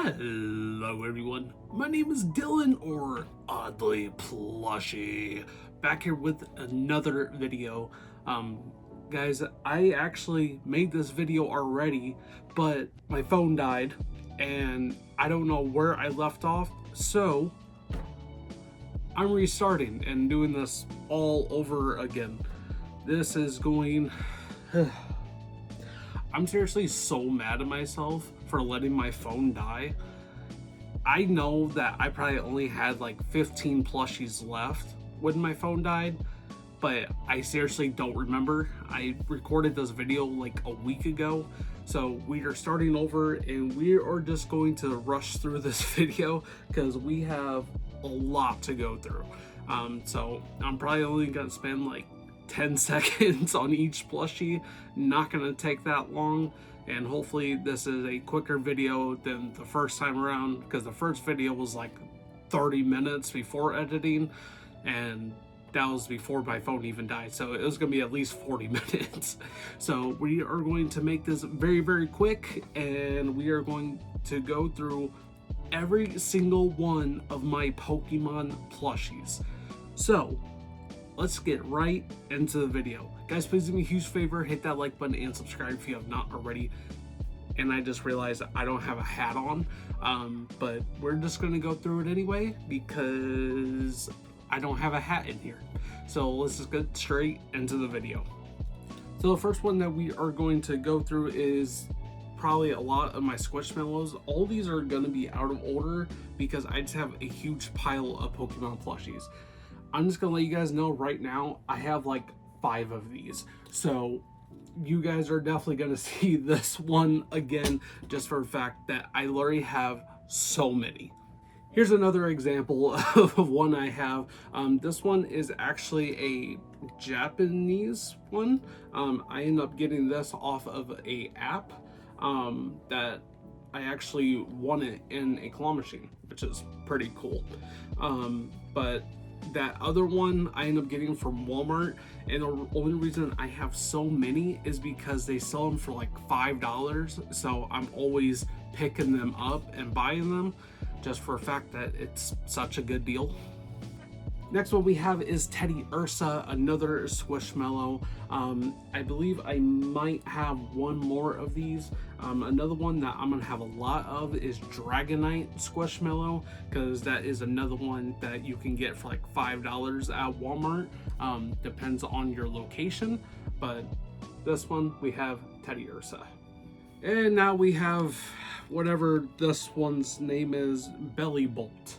Hello everyone, my name is Dylan or OddlyPlushie, back here with another video. Guys, I actually made this video already, but my phone died and I don't know where I left off, so I'm restarting and doing this all over again. This is going... I'm seriously so mad at myself for letting my phone die. I know that I probably only had like 15 plushies left when my phone died, but I seriously don't remember. I recorded this video like a week ago, so we are starting over and we are just going to rush through this video because we have a lot to go through. So I'm probably only gonna spend like 10 seconds on each plushie, not gonna take that long, and hopefully this is a quicker video than the first time around, because the first video was like 30 minutes before editing, and that was before my phone even died, so it was gonna be at least 40 minutes. So we are going to make this very quick, and we are going to go through every single one of my Pokemon plushies. So let's get right into the video. Guys, please do me a huge favor, hit that like button and subscribe if you have not already. And I just realized I don't have a hat on, but we're just gonna go through it anyway because I don't have a hat in here. So let's just get straight into the video. So the first one that we are going to go through is probably a lot of my Squishmallows. All these are gonna be out of order because I just have a huge pile of Pokemon plushies. I'm just gonna let you guys know right now, I have like 5 of these. So you guys are definitely gonna see this one again, just for the fact that I literally have so many. Here's another example of one I have. This one is actually a Japanese one. I ended up getting this off of a app that I actually won it in a claw machine, which is pretty cool. But that other one I ended up getting from Walmart, and the only reason I have so many is because they sell them for like $5, so I'm always picking them up and buying them just for a fact that it's such a good deal. Next one we have is Teddy Ursa, another Squishmallow. I believe I might have one more of these. Another one that I'm gonna have a lot of is Dragonite Squishmallow, because that is another one that you can get for like $5 at Walmart. Depends on your location, but this one we have Teddy Ursa. And now we have whatever this one's name is, Belly Bolt.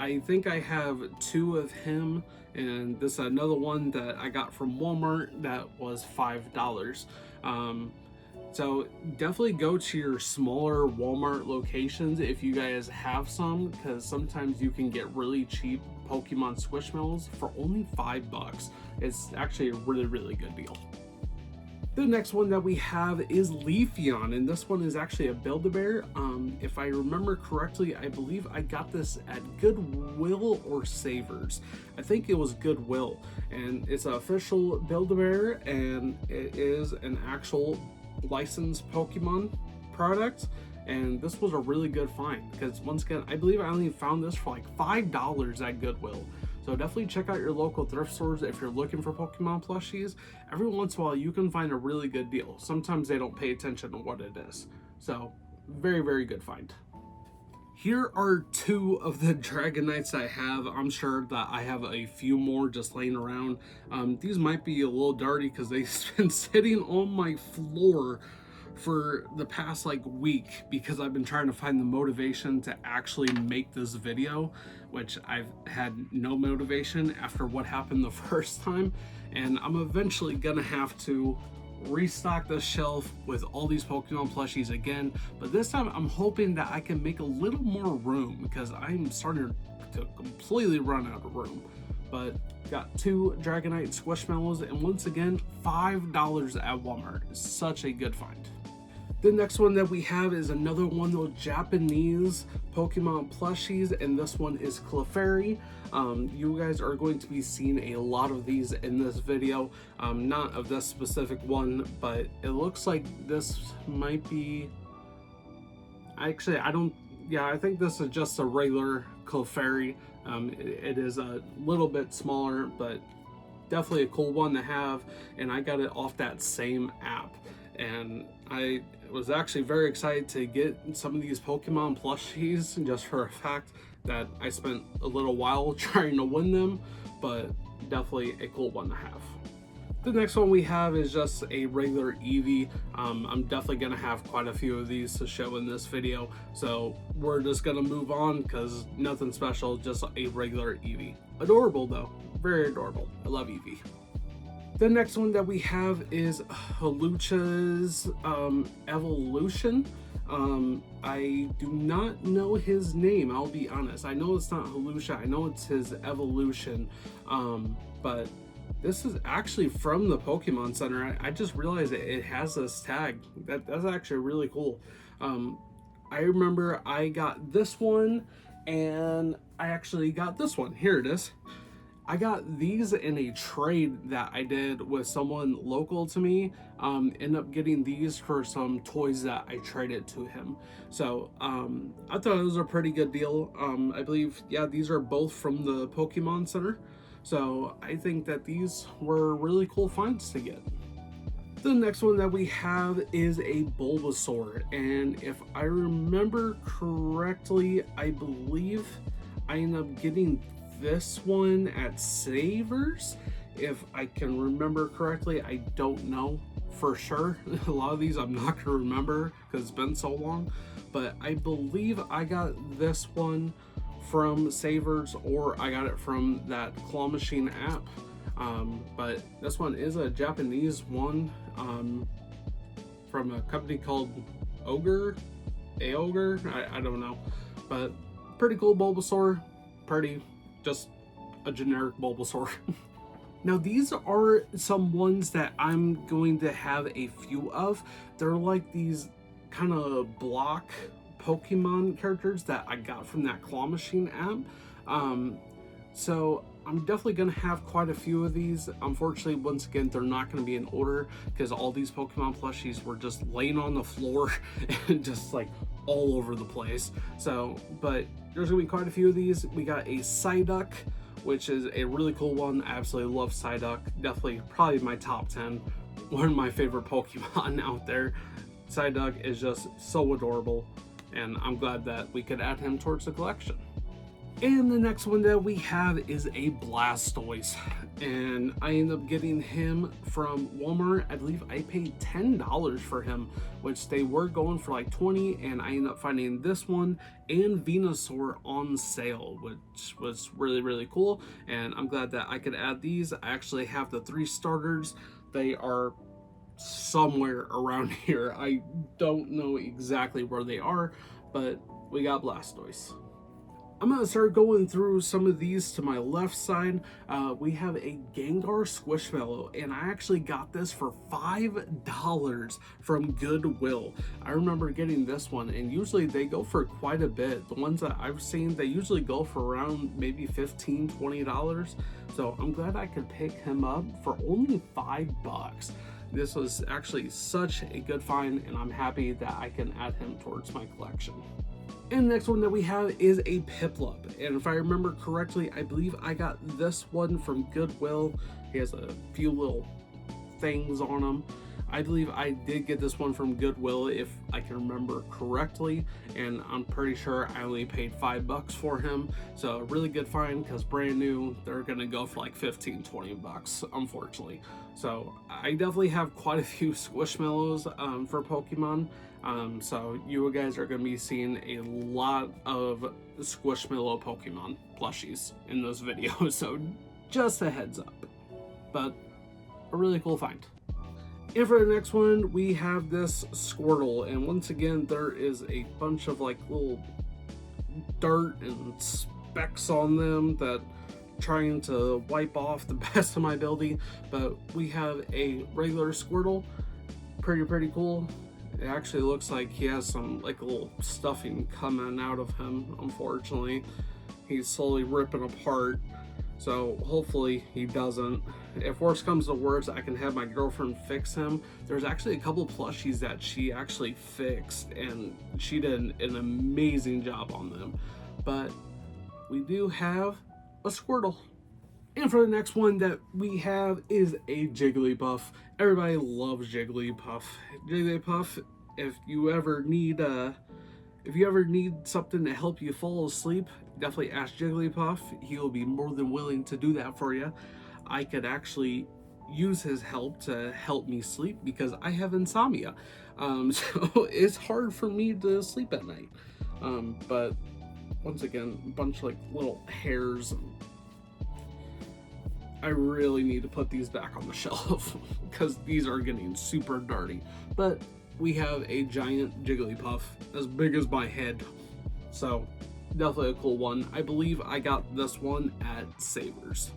I think I have 2 of him, and this is another one that I got from Walmart that was $5. So definitely go to your smaller Walmart locations if you guys have some, because sometimes you can get really cheap Pokemon Squishmallows for only $5. It's actually a really good deal. The next one that we have is Leafeon, and this one is actually a Build-A-Bear. If I remember correctly, I believe I got this at Goodwill or Savers. I think it was Goodwill, and it's an official Build-A-Bear, and it is an actual licensed Pokemon product. And this was a really good find because, once again, I believe I only found this for like $5 at Goodwill. So definitely check out your local thrift stores if you're looking for Pokemon plushies. Every once in a while you can find a really good deal. Sometimes they don't pay attention to what it is. So very good find. Here are 2 of the Dragonites I have. I'm sure that I have a few more just laying around. These might be a little dirty because they've been sitting on my floor for the past like week because I've been trying to find the motivation to actually make this video, which I've had no motivation after what happened the first time, and I'm eventually gonna have to restock the shelf with all these Pokemon plushies again, but this time I'm hoping that I can make a little more room because I'm starting to completely run out of room. But got 2 Dragonite Squishmallows, and once again, $5 at Walmart. Such a good find. The next one that we have is another one of those Japanese Pokemon plushies, and this one is Clefairy. You guys are going to be seeing a lot of these in this video, not of this specific one, but it looks like this might be, Actually, I don't, yeah, I think this is just a regular Clefairy. It is a little bit smaller, but definitely a cool one to have, and I got it off that same app. And I was actually very excited to get some of these Pokemon plushies just for a fact that I spent a little while trying to win them, but definitely a cool one to have. The next one we have is just a regular Eevee. I'm definitely gonna have quite a few of these to show in this video, so we're just gonna move on because nothing special, just a regular Eevee. Adorable though, very adorable. I love Eevee. The next one that we have is Hawlucha's Evolution. I do not know his name, I'll be honest. I know it's not Hawlucha, I know it's his evolution, but this is actually from the Pokemon Center. I just realized it has this tag. That's actually really cool. I remember I got this one, and I actually got this one. Here it is. I got these in a trade that I did with someone local to me. Ended up getting these for some toys that I traded to him. So I thought it was a pretty good deal. I believe, yeah, these are both from the Pokemon Center. So I think that these were really cool finds to get. The next one that we have is a Bulbasaur, and if I remember correctly, I believe I ended up getting this one at Savers. If I can remember correctly, I don't know for sure. A lot of these I'm not gonna remember because it's been so long, but I believe I got this one from Savers, or I got it from that claw machine app. But this one is a Japanese one, from a company called Aogre. I don't know, but pretty cool Bulbasaur. Pretty, just a generic Bulbasaur. Now these are some ones that I'm going to have a few of. They're like these kind of block Pokemon characters that I got from that claw machine app. So I'm definitely gonna have quite a few of these. Unfortunately, once again, they're not gonna be in order because all these Pokemon plushies were just laying on the floor and just like all over the place. So, but there's gonna be quite a few of these. We got a Psyduck, which is a really cool one. I absolutely love Psyduck. Definitely probably my top 10. One of my favorite Pokemon out there. Psyduck is just so adorable, and I'm glad that we could add him towards the collection. And the next one that we have is a Blastoise, and I ended up getting him from Walmart. I believe I paid $10 for him, which they were going for like 20, and I ended up finding this one and Venusaur on sale, which was really, really cool, and I'm glad that I could add these. I actually have the 3 starters. They are somewhere around here. I don't know exactly where they are, but we got Blastoise. I'm gonna start going through some of these to my left side. We have a Gengar Squishmallow, and I actually got this for $5 from Goodwill. I remember getting this one, and usually they go for quite a bit. The ones that I've seen, they usually go for around maybe $15, $20. So I'm glad I could pick him up for only $5. This was actually such a good find, and I'm happy that I can add him towards my collection. And the next one that we have is a Piplup, and if I remember correctly, I believe I got this one from Goodwill. He has a few little things on him. I believe I did get this one from Goodwill, if I can remember correctly, and I'm pretty sure I only paid $5 for him. So a really good find, because brand new, they're gonna go for like 15, 20 bucks, unfortunately. So I definitely have quite a few Squishmallows for Pokemon. So you guys are going to be seeing a lot of Squishmallow Pokemon plushies in those videos, so just a heads up. But a really cool find. And for the next one, we have this Squirtle, and once again, there is a bunch of like little dirt and specks on them that trying to wipe off the best of my ability. But we have a regular Squirtle, pretty cool. It actually looks like he has some like a little stuffing coming out of him. Unfortunately, he's slowly ripping apart, So hopefully he doesn't. If worse comes to worse, I can have my girlfriend fix him. There's actually a couple plushies that she actually fixed, and she did an amazing job on them. But we do have a Squirtle. And for the next one that we have is a Jigglypuff. Everybody loves Jigglypuff. Jigglypuff, if you ever need something to help you fall asleep, definitely ask Jigglypuff. He'll be more than willing to do that for you. I could actually use his help to help me sleep because I have insomnia. So it's hard for me to sleep at night. But once again, a bunch of like little hairs. I really need to put these back on the shelf because these are getting super dirty. But we have a giant Jigglypuff as big as my head. So definitely a cool one. I believe I got this one at Savers.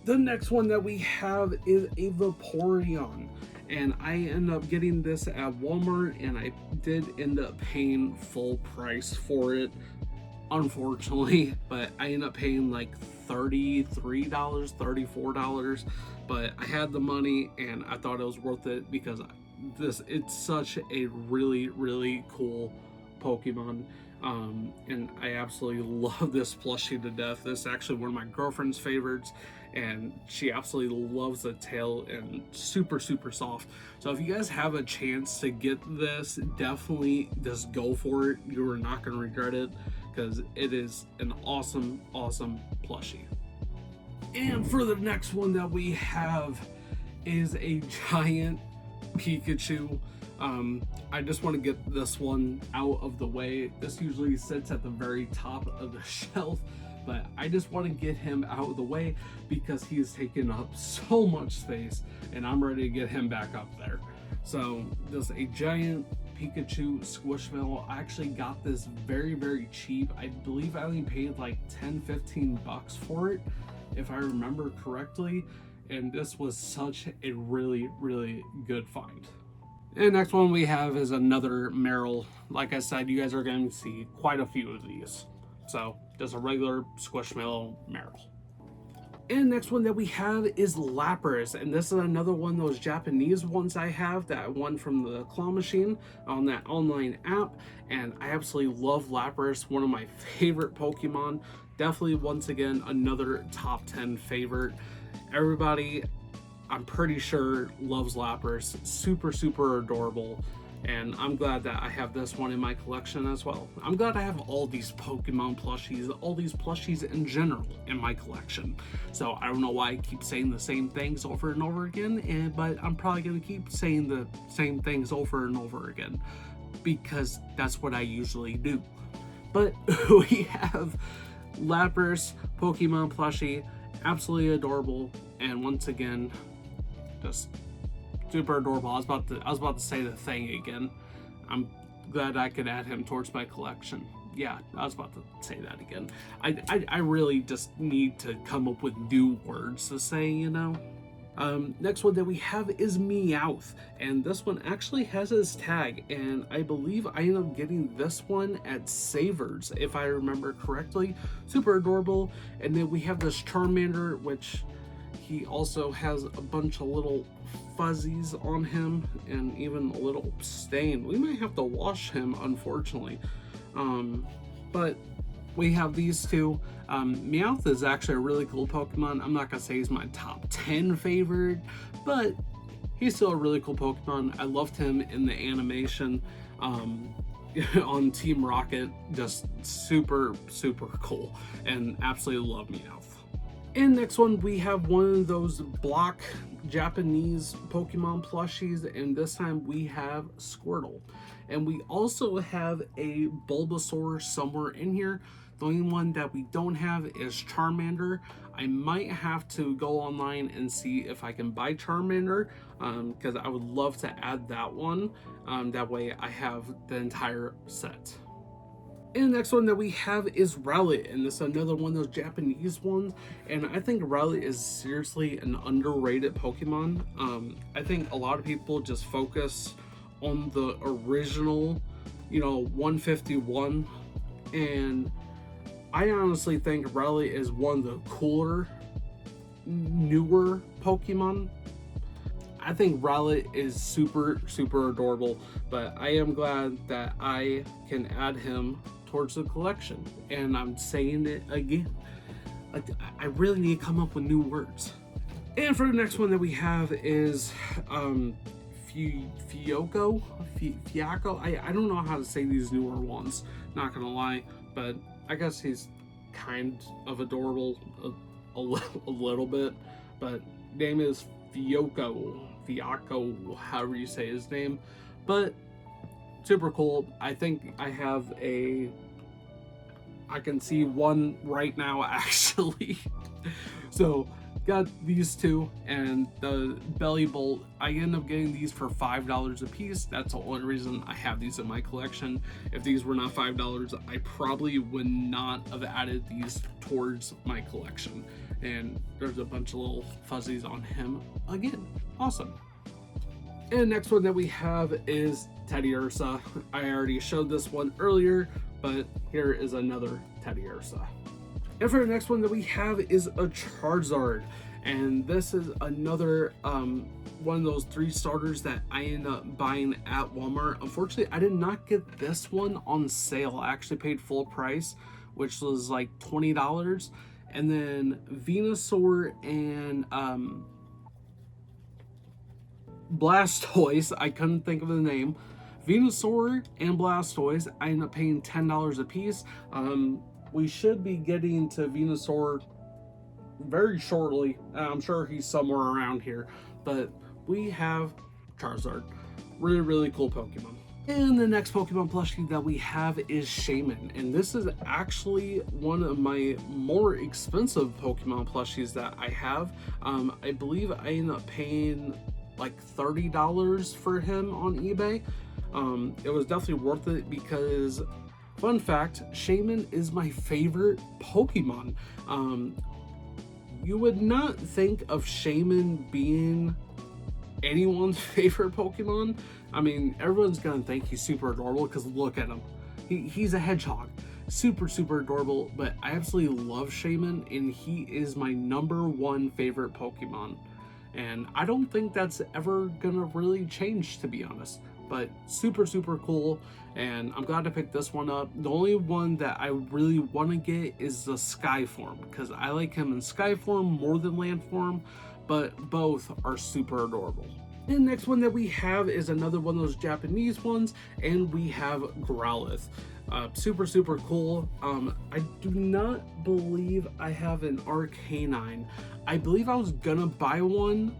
The next one that we have is a Vaporeon. And I ended up getting this at Walmart, and I did end up paying full price for it, unfortunately. But I ended up paying like $33, $34. But I had the money, and I thought it was worth it because it's such a really cool Pokemon. And I absolutely love this plushie to death. This is actually one of my girlfriend's favorites, and she absolutely loves the tail, and super soft. So if you guys have a chance to get this, definitely just go for it. You are not going to regret it because it is an awesome plushie. And for the next one that we have is a giant Pikachu. I just want to get this one out of the way. This usually sits at the very top of the shelf, but I just want to get him out of the way because he is taking up so much space, and I'm ready to get him back up there. So this is a giant Pikachu Squishmallow. I actually got this very cheap. I believe I only paid like 10-15 bucks for it, if I remember correctly, and this was such a really good find. And next one we have is another Meryl. Like I said, you guys are going to see quite a few of these. So just a regular Squishmallow Meryl. And next one that we have is Lapras, and this is another one of those Japanese ones I have that I won from the claw machine on that online app, and I absolutely love Lapras, one of my favorite Pokemon. Definitely, once again, another top 10 favorite. Everybody, I'm pretty sure, loves Lapras. Super adorable. And I'm glad that I have this one in my collection as well. I'm glad I have all these Pokemon plushies, all these plushies in general in my collection. So I don't know why I keep saying the same things over and over again, but I'm probably going to keep saying the same things over and over again because that's what I usually do. But we have Lapras Pokemon plushie, absolutely adorable, and once again, just super adorable. I was about to say the thing again. I'm glad I could add him towards my collection. Yeah, I was about to say that again. I really just need to come up with new words to say, you know. Next one that we have is Meowth, and this one actually has his tag, and I believe I ended up getting this one at Savers, if I remember correctly. Super adorable. And then we have this Charmander, which he also has a bunch of little fuzzies on him and even a little stain. We might have to wash him, unfortunately. But we have these two. Meowth is actually a really cool Pokemon. I'm not gonna say he's my top 10 favorite, but he's still a really cool Pokemon. I loved him in the animation on Team Rocket. Just super cool, and absolutely love Meowth. And next one, we have one of those block Japanese Pokemon plushies, and this time we have Squirtle. And we also have a Bulbasaur somewhere in here. The only one that we don't have is Charmander. I might have to go online and see if I can buy Charmander, because I would love to add that one. That way I have the entire set. And the next one that we have is Rowlet, and this is another one of those Japanese ones, and I think Rowlet is seriously an underrated Pokemon. I think a lot of people just focus on the original, 151, and I honestly think Rowlet is one of the cooler, newer Pokemon. I think Rowlet is super, super adorable, but I am glad that I can add him towards the collection. And I'm saying it again. Like, I really need to come up with new words. And for the next one that we have is Fiaco. I don't know how to say these newer ones, not gonna lie, but I guess he's kind of adorable a little bit. But name is Fiaco, however you say his name. But super cool. I think I can see one right now actually. So got these two, and the belly bolt, I end up getting these for $5 a piece. That's the only reason I have these in my collection. If these were not $5, I probably would not have added these towards my collection. And there's a bunch of little fuzzies on him again. Awesome. And the next one that we have is Teddiursa. I already showed this one earlier, but here is another Teddiursa. And for the next one that we have is a Charizard. And this is another one of those 3 starters that I ended up buying at Walmart. Unfortunately, I did not get this one on sale. I actually paid full price, which was like $20. And then Venusaur and Blastoise, I couldn't think of the name. Venusaur and Blastoise, I ended up paying $10 a piece. We should be getting to Venusaur very shortly. I'm sure he's somewhere around here. But we have Charizard. Really, really cool Pokemon. And the next Pokemon plushie that we have is Shaman. And this is actually one of my more expensive Pokemon plushies that I have. I believe I ended up paying like $30 for him on eBay. It was definitely worth it because, fun fact, Shaman is my favorite Pokemon. You would not think of Shaman being anyone's favorite Pokemon. I mean, everyone's gonna think he's super adorable because look at him. He's a hedgehog. Super, super adorable, but I absolutely love Shaman, and he is my #1 favorite Pokemon. And I don't think that's ever gonna really change, to be honest. But super, super cool, and I'm glad to pick this one up. The only one that I really want to get is the Sky form, because I like him in Sky form more than Land form, but both are super adorable. And the next one that we have is another one of those Japanese ones, and we have Growlithe. Super, super cool. I do not believe I have an Arcanine. I believe I was gonna buy one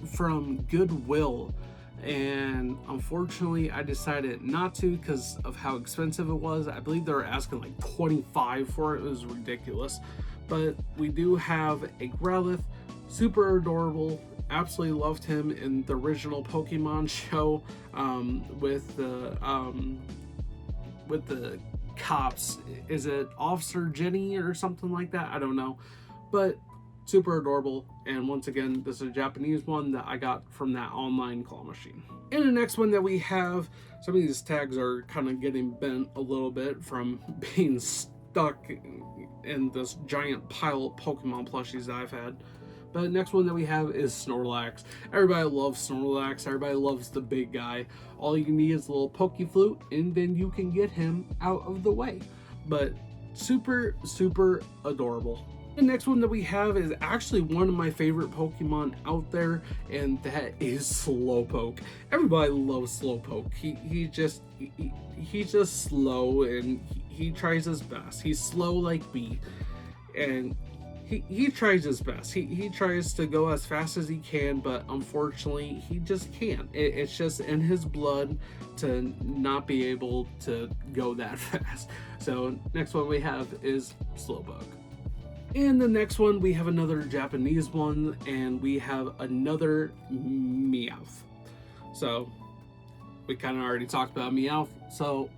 from Goodwill, and unfortunately I decided not to because of how expensive it was. I believe they were asking like $25 for it. It was ridiculous. But we do have a Growlithe, super adorable. Absolutely loved him in the original Pokemon show with the cops. Is it Officer Jenny or something like that? I don't know, but super adorable. And once again, this is a Japanese one that I got from that online claw machine. And the next one that we have, some of these tags are kind of getting bent a little bit from being stuck in this giant pile of Pokemon plushies that I've had. But the next one that we have is Snorlax. Everybody loves Snorlax. Everybody loves the big guy. All you need is a little Pokeflute, and then you can get him out of the way. But super, super adorable. The next one that we have is actually one of my favorite Pokemon out there, and that is Slowpoke. Everybody loves Slowpoke. He's just slow, and he tries his best. He's slow like me, and he tries his best. He tries to go as fast as he can, but unfortunately he just can't. It's just in his blood to not be able to go that fast. So next one we have is Slowpoke. And the next one, we have another Japanese one, and we have another Meowth. So we kind of already talked about Meowth, so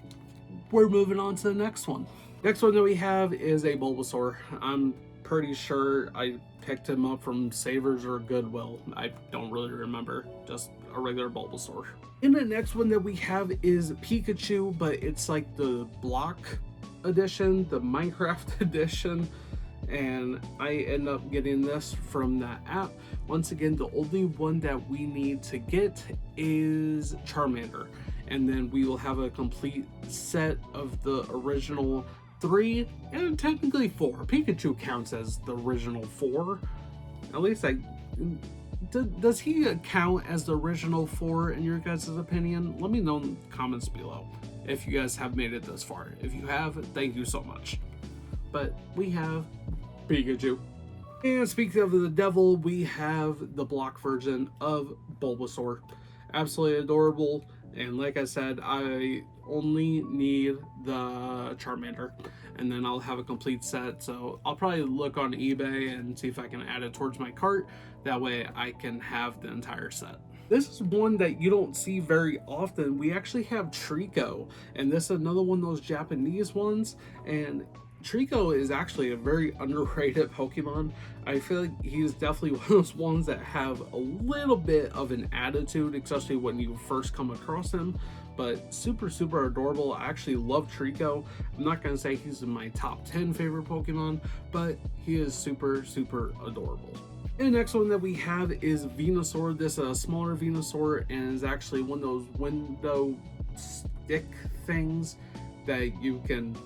we're moving on to the next one. Next one that we have is a Bulbasaur. I'm pretty sure I picked him up from Savers or Goodwill. I don't really remember, just a regular Bulbasaur. And the next one that we have is Pikachu, but it's like the block edition, the Minecraft edition, and I end up getting this from that app. Once again, the only one that we need to get is Charmander, and then we will have a complete set of the original 3 and technically 4. Pikachu counts as the original 4. At least does he count as the original 4 in your guys' opinion? Let me know in the comments below if you guys have made it this far. If you have, thank you so much. But we have Pikachu. And speaking of the devil, we have the block version of Bulbasaur. Absolutely adorable. And like I said, I only need the Charmander, and then I'll have a complete set. So I'll probably look on eBay and see if I can add it towards my cart. That way I can have the entire set. This is one that you don't see very often. We actually have Trico, and this is another one of those Japanese ones. And Trico is actually a very underrated Pokemon. I feel like he's definitely one of those ones that have a little bit of an attitude, especially when you first come across him, but super, super adorable. I actually love Trico. I'm not going to say he's in my top 10 favorite Pokemon, but he is super, super adorable. And the next one that we have is Venusaur. This is a smaller Venusaur and is actually one of those window stick things that you can,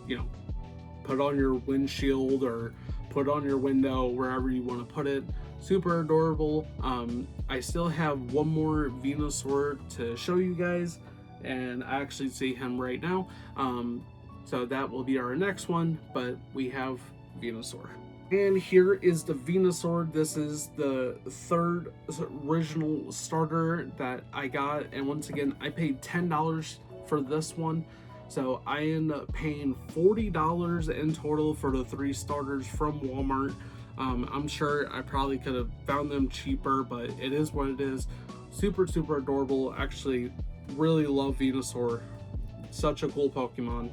put on your windshield or put on your window, wherever you want to put it. Super adorable. I still have one more Venusaur to show you guys, and I actually see him right now. So that will be our next one, but we have Venusaur. And here is the Venusaur. This is the third original starter that I got, and once again, I paid $10 for this one. So I end up paying $40 in total for the 3 starters from Walmart. I'm sure I probably could have found them cheaper, but it is what it is. Super, super adorable. Actually, really love Venusaur. Such a cool Pokemon.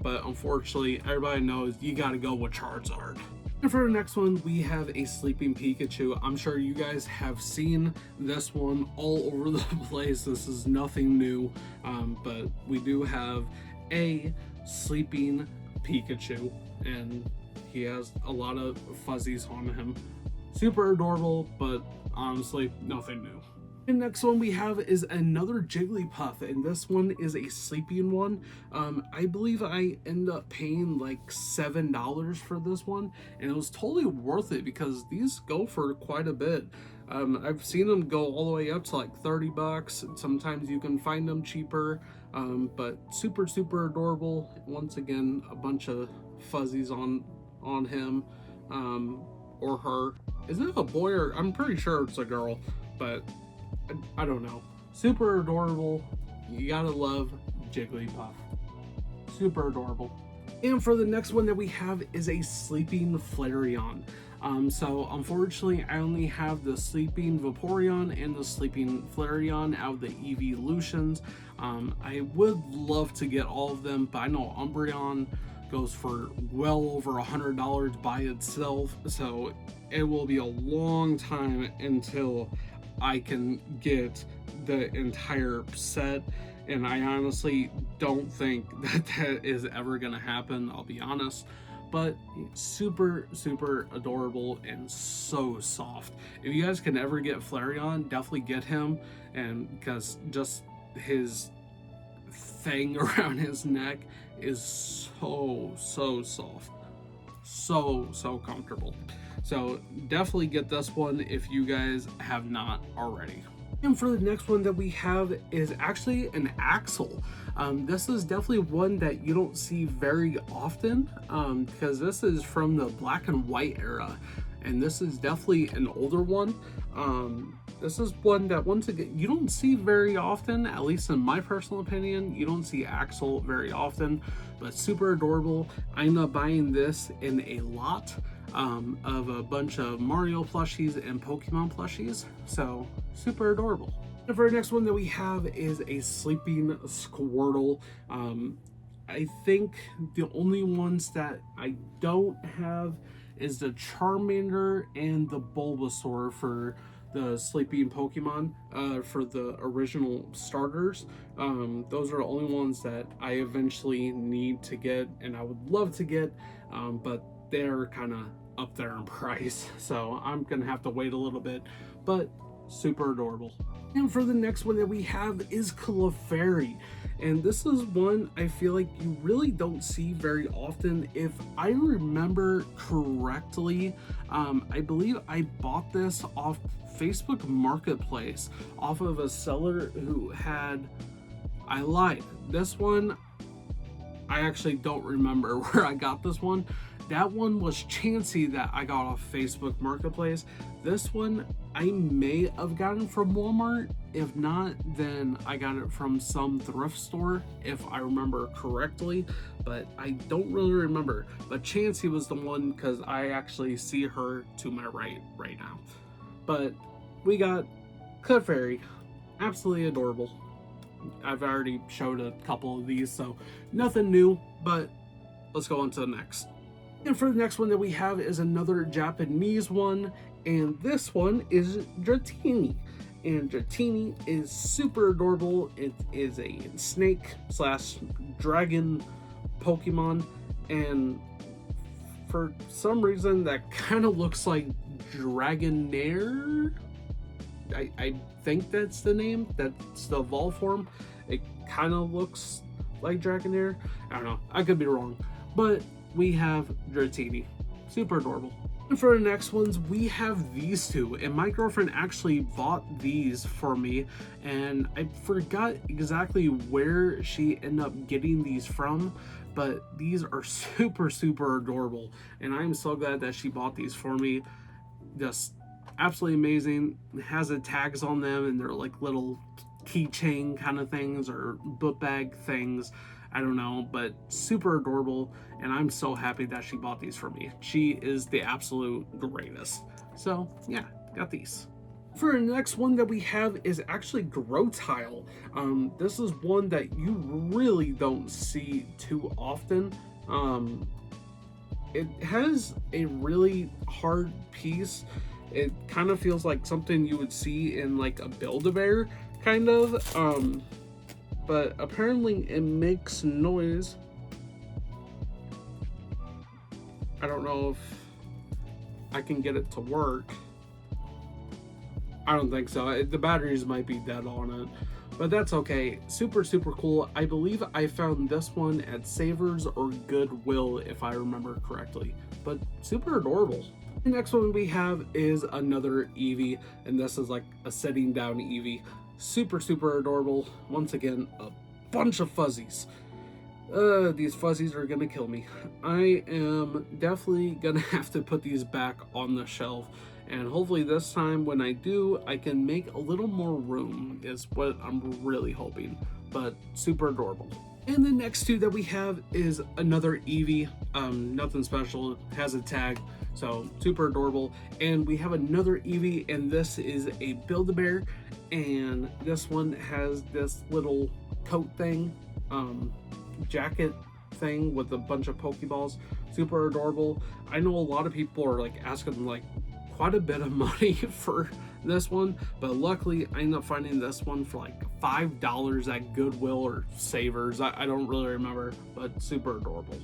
But unfortunately, everybody knows you gotta go with Charizard. And for the next one, we have a sleeping Pikachu. I'm sure you guys have seen this one all over the place. This is nothing new, but we do have a sleeping Pikachu, and he has a lot of fuzzies on him. Super adorable, but honestly, nothing new. The next one we have is another Jigglypuff, and this one is a sleeping one. I believe I end up paying like $7 for this one, and it was totally worth it because these go for quite a bit. I've seen them go all the way up to like 30 bucks. Sometimes you can find them cheaper, but super, super adorable. Once again, a bunch of fuzzies on him, or her. Is it a boy or I'm pretty sure it's a girl, but I don't know. Super adorable. You gotta love Jigglypuff. Super adorable. And for the next one that we have is a sleeping Flareon. So unfortunately, I only have the sleeping Vaporeon and the sleeping Flareon out of the evolutions. I would love to get all of them, but I know Umbreon goes for well over $100 by itself, so it will be a long time until I can get the entire set, and I honestly don't think that is ever gonna happen, I'll be honest. But super, super adorable and so soft. If you guys can ever get Flareon, definitely get him, and because just his thing around his neck is so soft, so comfortable. So definitely get this one if you guys have not already. And for the next one that we have is actually an Axel. This is definitely one that you don't see very often, because this is from the black and white era, and this is definitely an older one. This is one that, once again, you don't see very often, at least in my personal opinion. You don't see Axel very often, but super adorable. I ended up buying this in a lot of a bunch of Mario plushies and Pokemon plushies, so super adorable. And for our next one that we have is a sleeping Squirtle. I think the only ones that I don't have is the Charmander and the Bulbasaur for the sleeping Pokemon for the original starters. Those are the only ones that I eventually need to get and I would love to get, but they're kind of up there in price, so I'm gonna have to wait a little bit, but super adorable. And for the next one that we have is Clefairy. And this is one I feel like you really don't see very often. If I remember correctly, I believe I bought this off Facebook Marketplace off of a seller who had, I lied. This one, I actually don't remember where I got this one. That one was Chansey that I got off Facebook Marketplace. This one I may have gotten from Walmart. If not, then I got it from some thrift store, if I remember correctly, but I don't really remember. But Chansey was the one because I actually see her to my right now. But we got Clefairy, absolutely adorable. I've already showed a couple of these, so nothing new, but let's go on to the next. And for the next one that we have is another Japanese one, and this one is Dratini. And Dratini is super adorable. It is a snake slash dragon Pokemon, and for some reason that kind of looks like Dragonair. I think that's the name, that's the evolved form. It kind of looks like Dragonair. I don't know, I could be wrong, but we have Dratini, super adorable. And for the next ones, we have these two, and my girlfriend actually bought these for me, and I forgot exactly where she ended up getting these from, but these are super adorable, and I'm so glad that she bought these for me. Just absolutely amazing. It has the tags on them, and they're like little keychain kind of things or book bag things, I don't know, but super adorable, and I'm so happy that she bought these for me. She is the absolute greatest. So yeah, got these. For the next one that we have is actually Grotile. This is one that you really don't see too often. It has a really hard piece. It kind of feels like something you would see in like a Build-A-Bear kind of, but apparently it makes noise. I don't know if I can get it to work. I don't think so. The batteries might be dead on it, but that's okay. Super cool. I believe I found this one at Savers or Goodwill, if I remember correctly, but super adorable. The next one we have is another Eevee, and this is like a sitting down Eevee. Super adorable. Once again, a bunch of fuzzies. These fuzzies are gonna kill me. I am definitely gonna have to put these back on the shelf, and hopefully this time when I do, I can make a little more room is what I'm really hoping, but super adorable. And the next two that we have is another Eevee. Nothing special, it has a tag, so super adorable. And we have another Eevee, and this is a Build-A-Bear, and this one has this little coat thing, jacket thing with a bunch of Pokeballs. Super adorable. I know a lot of people are like asking like quite a bit of money for this one, but luckily I ended up finding this one for like $5 at Goodwill or Savers. I don't really remember, but super adorable.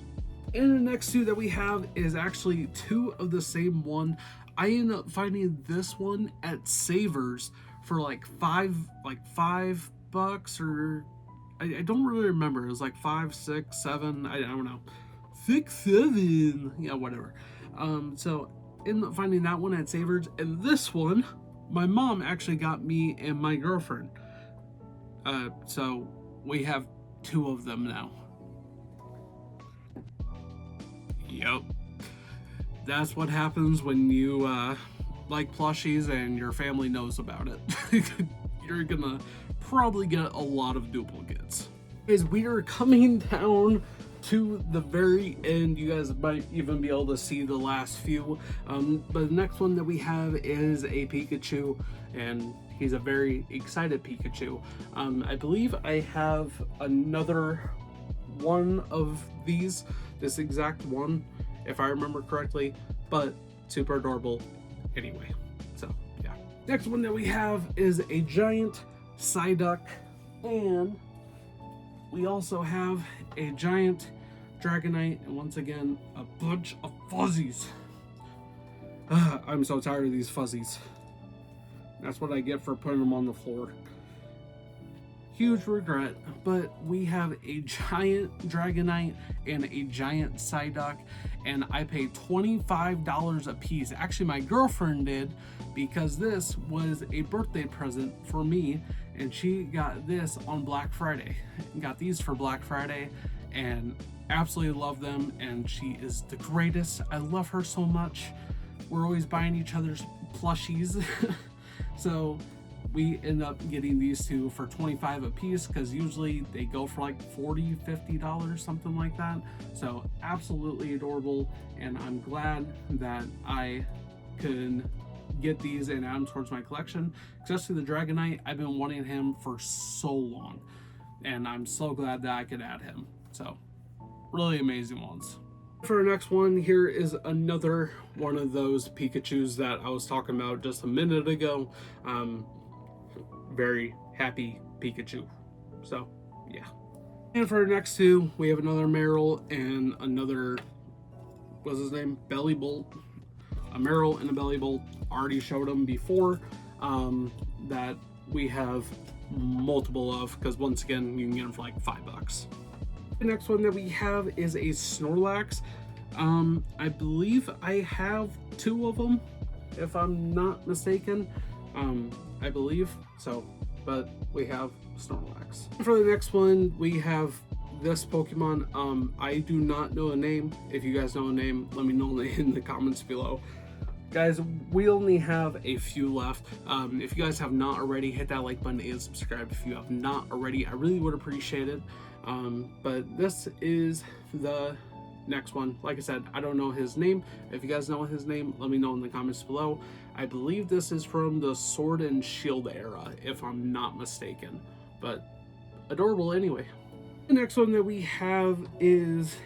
And the next two that we have is actually two of the same one. I ended up finding this one at Savers for like $5 or I don't really remember. It was like 5, 6, 7. I don't know. 6, 7. Yeah, whatever. So ended up finding that one at Savers, and this one my mom actually got me and my girlfriend. So we have two of them now. Yep. That's what happens when you like plushies and your family knows about it. You're gonna probably get a lot of duplicates. Guys, we are coming down to the very end. You guys might even be able to see the last few, but the next one that we have is a Pikachu, and he's a very excited Pikachu. I believe I have another one of these, this exact one, if I remember correctly, but super adorable anyway. So yeah, Next one that we have is a giant Psyduck, and we also have a giant Dragonite, and once again, a bunch of fuzzies. I'm so tired of these fuzzies. That's what I get for putting them on the floor. Huge regret, but we have a giant Dragonite and a giant Psyduck, and I paid $25 a piece. Actually, my girlfriend did, because this was a birthday present for me, and she got this on Black Friday. Got these for Black Friday, and absolutely love them, and she is the greatest. I love her so much. We're always buying each other's plushies. So we end up getting these two for $25 a piece, because usually they go for like $40, $50, something like that. So absolutely adorable, and I'm glad that I could get these and add them towards my collection. Especially the Dragonite, I've been wanting him for so long, and I'm so glad that I could add him. So really amazing ones. For our next one, here is another one of those Pikachus that I was talking about just a minute ago. Very happy Pikachu. So yeah. And for our next two, we have another Meryl and another, what's his name? Bellybolt. A Meryl and a Bellybolt. Already showed them before. That we have multiple of, because once again, you can get them for like $5. The next one that we have is a Snorlax. I believe I have two of them, if I'm not mistaken. I believe so, but we have Snorlax. For the next one, we have this Pokemon. I do not know a name. If you guys know a name, let me know in the comments below. Guys, we only have a few left. If you guys have not already, hit that like button and subscribe if you have not already. I really would appreciate it. But this is the next one. Like I said, I don't know his name. If you guys know his name, let me know in the comments below. I believe this is from the Sword and Shield era, if I'm not mistaken, but adorable anyway. The next one that we have is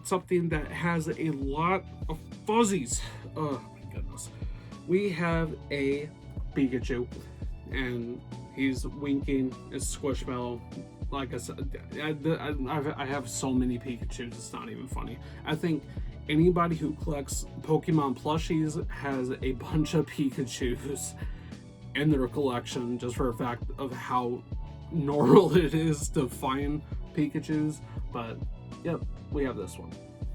something that has a lot of fuzzies. Oh my goodness. We have a Pikachu, and he's winking. It's Squishmallow. Like I said, I have so many Pikachus, it's not even funny. I think anybody who collects Pokemon Plushies has a bunch of Pikachus in their collection, just for a fact of how normal it is to find Pikachus. But yep, we have this one.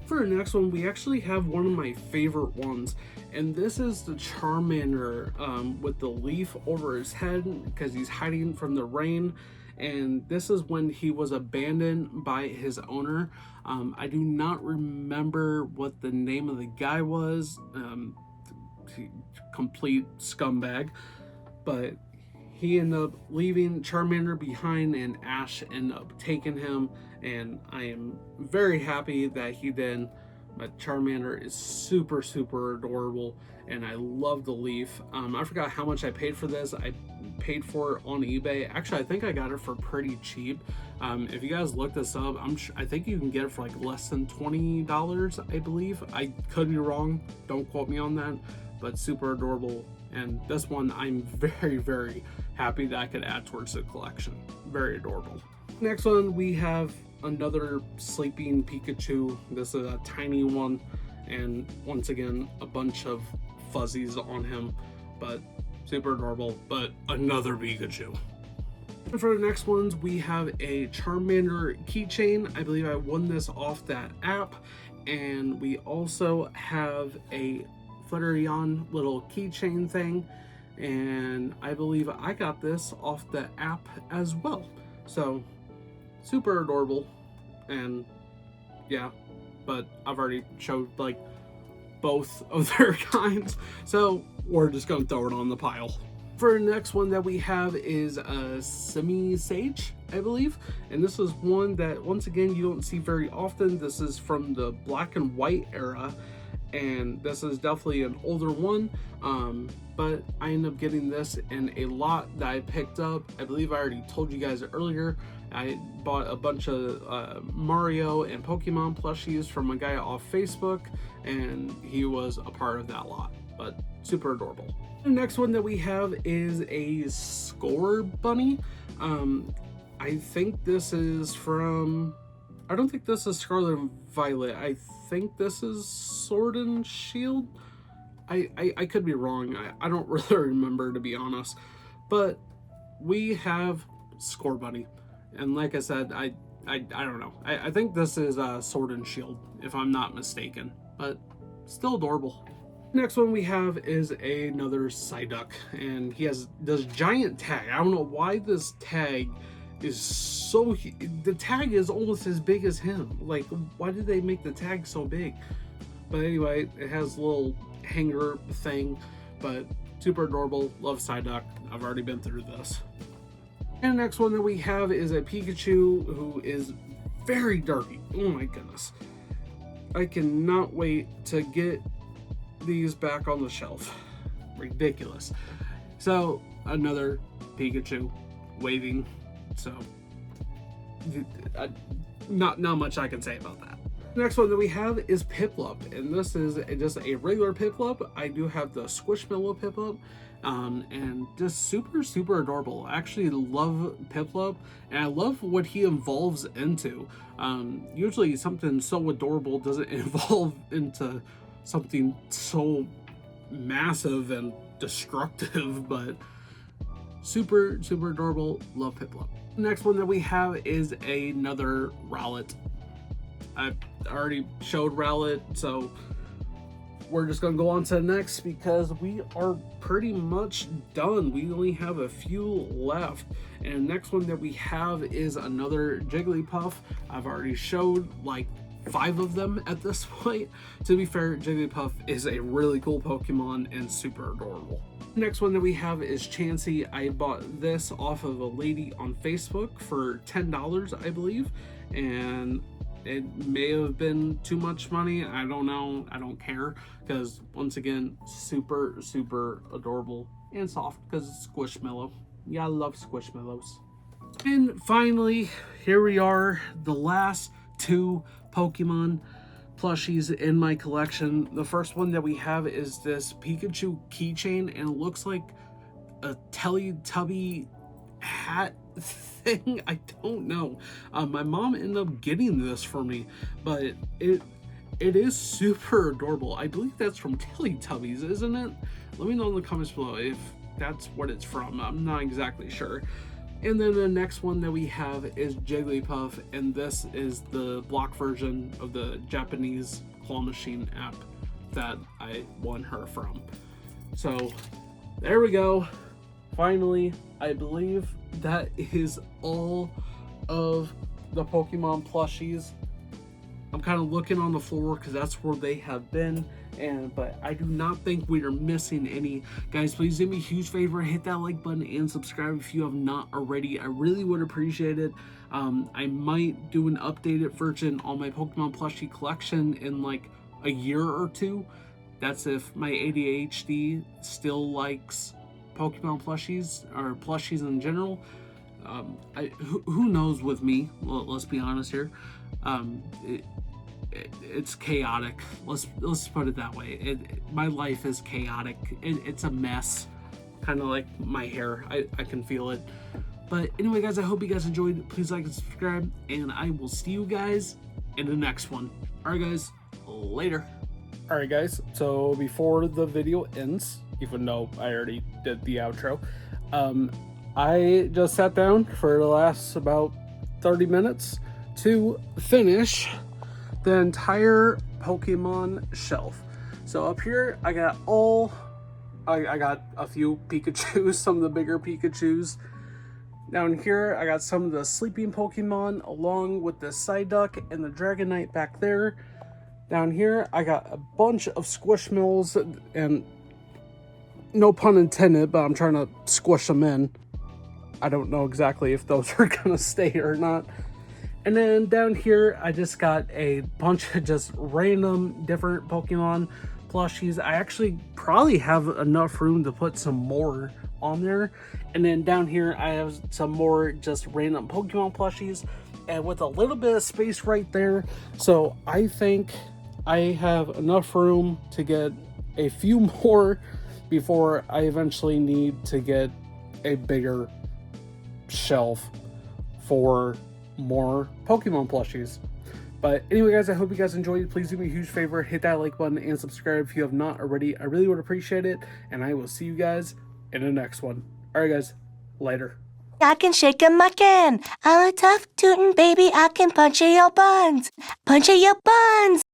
For our next one, we actually have one of my favorite ones, and this is the Charmander with the leaf over his head, because he's hiding from the rain. And this is when he was abandoned by his owner. I do not remember what the name of the guy was. Complete scumbag. But he ended up leaving Charmander behind, and Ash ended up taking him. And I am very happy that he did. But Charmander is super, super adorable, and I love the leaf. I forgot how much I paid for this. I paid for it on eBay. Actually, I think I got it for pretty cheap. If you guys look this up, I think you can get it for like less than $20, I believe. I could be wrong. Don't quote me on that, but super adorable. And this one, I'm very, very happy that I could add towards the collection. Very adorable. Next one, we have another sleeping Pikachu. This is a tiny one, and once again, a bunch of fuzzies on him, but super adorable. But another Pikachu. And for the next ones, we have a Charmander keychain. I believe I won this off that app, and we also have a Flareon little keychain thing, and I believe I got this off the app as well. So super adorable. And yeah, but I've already showed like both of their kinds, so we're just gonna throw it on the pile. For the next one that we have is a Semi-Sage, I believe, and this is one that once again you don't see very often. This is from the black and white era, and this is definitely an older one, but I ended up getting this in a lot that I picked up. I believe I already told you guys earlier. I bought a bunch of Mario and Pokemon plushies from a guy off Facebook, and he was a part of that lot. but super adorable. The next one that we have is a Score Bunny. I think this is from, I don't think this is Scarlet and Violet. I think this is Sword and Shield. I could be wrong. I don't really remember, to be honest. But we have Score Bunny. And like I said, I don't know. I think this is Sword and Shield, if I'm not mistaken. But still adorable. Next one we have is another Psyduck. And he has this giant tag. I don't know why this tag is so... The tag is almost as big as him. Like, why did they make the tag so big? But anyway, it has a little hanger thing. But super adorable. Love Psyduck. I've already been through this. And the next one that we have is a Pikachu who is very dirty. Oh my goodness. I cannot wait to get these back on the shelf. Ridiculous. So, another Pikachu waving. So, not much I can say about that. The next one that we have is Piplup, and this is just a regular Piplup. I do have the Squishmallow Piplup, and just super adorable. I actually love Piplup, and I love what he evolves into. Usually something so adorable doesn't evolve into something so massive and destructive, but super adorable. Love Piplup. The next one that we have is another Rowlet. I already showed Rowlet, so we're just gonna go on to the next because we are pretty much done. We only have a few left. And next one that we have is another Jigglypuff. I've already showed like 5 of them at this point. To be fair, Jigglypuff is a really cool Pokemon and super adorable. Next one that we have is Chansey. I bought this off of a lady on Facebook for $10, I believe, and it may have been too much money. I don't know. I don't care, because once again, super adorable and soft because it's Squishmallow. Yeah, I love Squishmallows. And finally, here we are, the last 2 Pokemon plushies in my collection. The first one that we have is this Pikachu keychain, and it looks like a Teletubby hat thing. I don't know. My mom ended up getting this for me, but it is super adorable. I believe that's from Teletubbies, isn't it? Let me know in the comments below if that's what it's from. I'm not exactly sure. And then the next one that we have is Jigglypuff, and this is the block version of the Japanese claw machine app that I won her from. So there we go. Finally, I believe that is all of the Pokemon plushies. I'm kind of looking on the floor because that's where they have been, but I do not think we are missing any. Guys, please do me a huge favor, hit that like button and subscribe if you have not already. I really would appreciate it. I might do an updated version on my Pokemon plushie collection in like a year or 2. That's if my ADHD still likes Pokemon plushies or plushies in general. Who knows with me? Well, let's be honest here. It's chaotic. Let's put it that way. My life is chaotic. It's a mess. Kind of like my hair. I can feel it. But anyway, guys, I hope you guys enjoyed. Please like and subscribe, and I will see you guys in the next one. All right, guys. Later. All right, guys. So before the video ends, even though I already did the outro, I just sat down for the last about 30 minutes to finish the entire Pokemon shelf. So up here, I got I got a few Pikachus, some of the bigger Pikachus. Down here, I got some of the sleeping Pokemon, along with the Psyduck and the Dragonite back there. Down here, I got a bunch of Squishmallows, and no pun intended, but I'm trying to squish them in. I don't know exactly if those are gonna stay or not. And then down here, I just got a bunch of just random different Pokemon plushies. I actually probably have enough room to put some more on there. And then down here, I have some more just random Pokemon plushies, and with a little bit of space right there. So I think I have enough room to get a few more before I eventually need to get a bigger shelf for more Pokemon plushies. But anyway, guys, I hope you guys enjoyed. Please do me a huge favor, hit that like button and subscribe if you have not already. I really would appreciate it, and I will see you guys in the next one. Alright guys, later. I can shake 'em again. I'm a tough tootin' baby. I can punch your buns. Punch your buns.